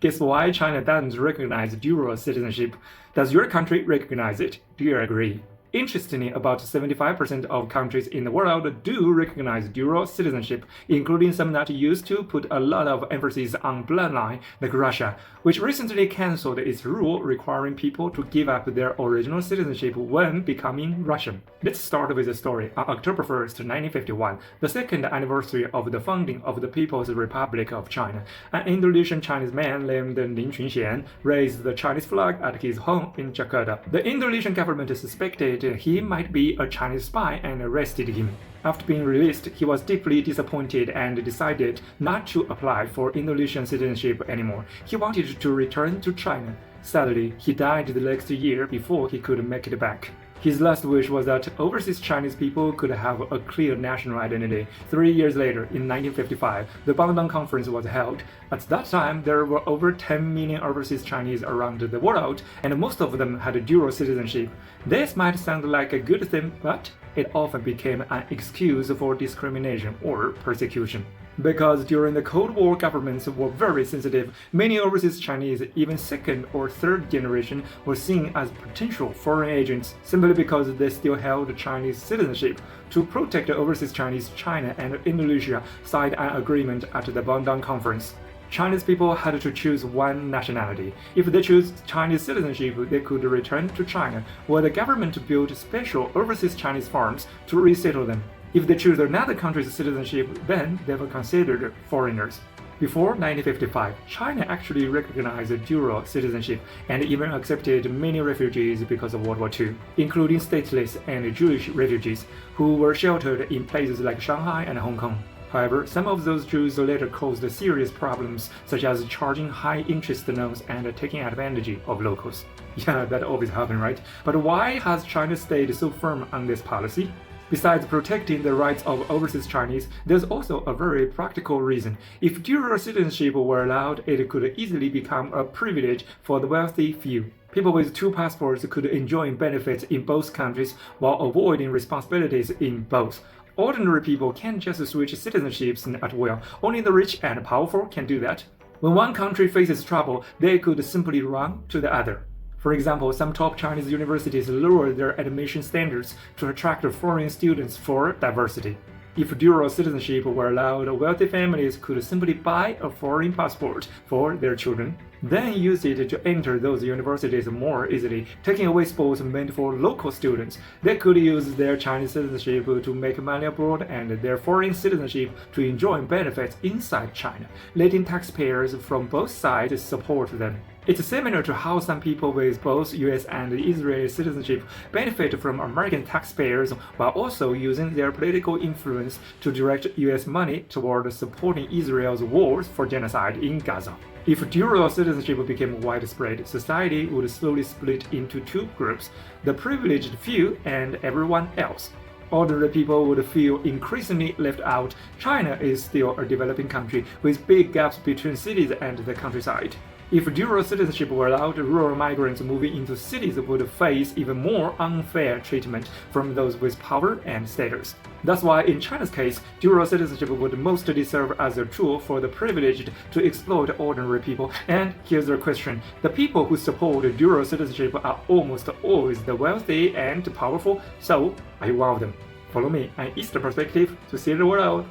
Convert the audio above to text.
Guess why China doesn't recognize dual citizenship? Does your country recognize it? Do you agree? Interestingly, about 75% of countries in the world do recognize dual citizenship, including some that used to put a lot of emphasis on bloodline, like Russia, which recently cancelled its rule requiring people to give up their original citizenship when becoming Russian. Let's start with the story. On October 1st, 1951, the second anniversary of the founding of the People's Republic of China, an Indonesian Chinese man named Lin Chunxian raised the Chinese flag at his home in Jakarta. The Indonesian government suspected he might be a Chinese spy and arrested him. After being released, he was deeply disappointed and decided not to apply for Indonesian citizenship anymore. He wanted to return to China. Sadly, he died the next year before he could make it back. His last wish was that overseas Chinese people could have a clear national identity. 3 years later, in 1955, the Bandung Conference was held. At that time, there were over 10 million overseas Chinese around the world, and most of them had dual citizenship. This might sound like a good thing, but it often became an excuse for discrimination or persecution. Because during the Cold War, governments were very sensitive, many overseas Chinese, even second or third generation, were seen as potential foreign agents simply because they still held Chinese citizenship. To protect overseas Chinese, China and Indonesia signed an agreement at the Bandung Conference. Chinese people had to choose one nationality. If they chose Chinese citizenship, they could return to China, where the government built special overseas Chinese farms to resettle them. If they choose another country's citizenship, then they were considered foreigners. Before 1955, China actually recognized dual citizenship and even accepted many refugees because of World War II, including stateless and Jewish refugees who were sheltered in places like Shanghai and Hong Kong. However, some of those Jews later caused serious problems, such as charging high interest loans and taking advantage of locals. Yeah, that always happens, right? But why has China stayed so firm on this policy? Besides protecting the rights of overseas Chinese, there's also a very practical reason. If dual citizenship were allowed, it could easily become a privilege for the wealthy few. People with two passports could enjoy benefits in both countries while avoiding responsibilities in both. Ordinary people can't just switch citizenships at will. Only the rich and powerful can do that. When one country faces trouble, they could simply run to the other. For example, some top Chinese universities lower their admission standards to attract foreign students for diversity. If dual citizenship were allowed, wealthy families could simply buy a foreign passport for their children, then use it to enter those universities more easily, taking away spots meant for local students. They could use their Chinese citizenship to make money abroad and their foreign citizenship to enjoy benefits inside China, letting taxpayers from both sides support them. It's similar to how some people with both US and Israeli citizenship benefit from American taxpayers while also using their political influence to direct US money toward supporting Israel's wars for genocide in Gaza. If dual citizenship became widespread, society would slowly split into two groups, the privileged few and everyone else. Ordinary people would feel increasingly left out. China is still a developing country with big gaps between cities and the countryside. If dual citizenship were allowed, rural migrants moving into cities would face even more unfair treatment from those with power and status. That's why in China's case, dual citizenship would mostly serve as a tool for the privileged to exploit ordinary people. And here's the question. The people who support dual citizenship are almost always the wealthy and powerful, so are you one of them? Follow me, an Eastern perspective, to see the world.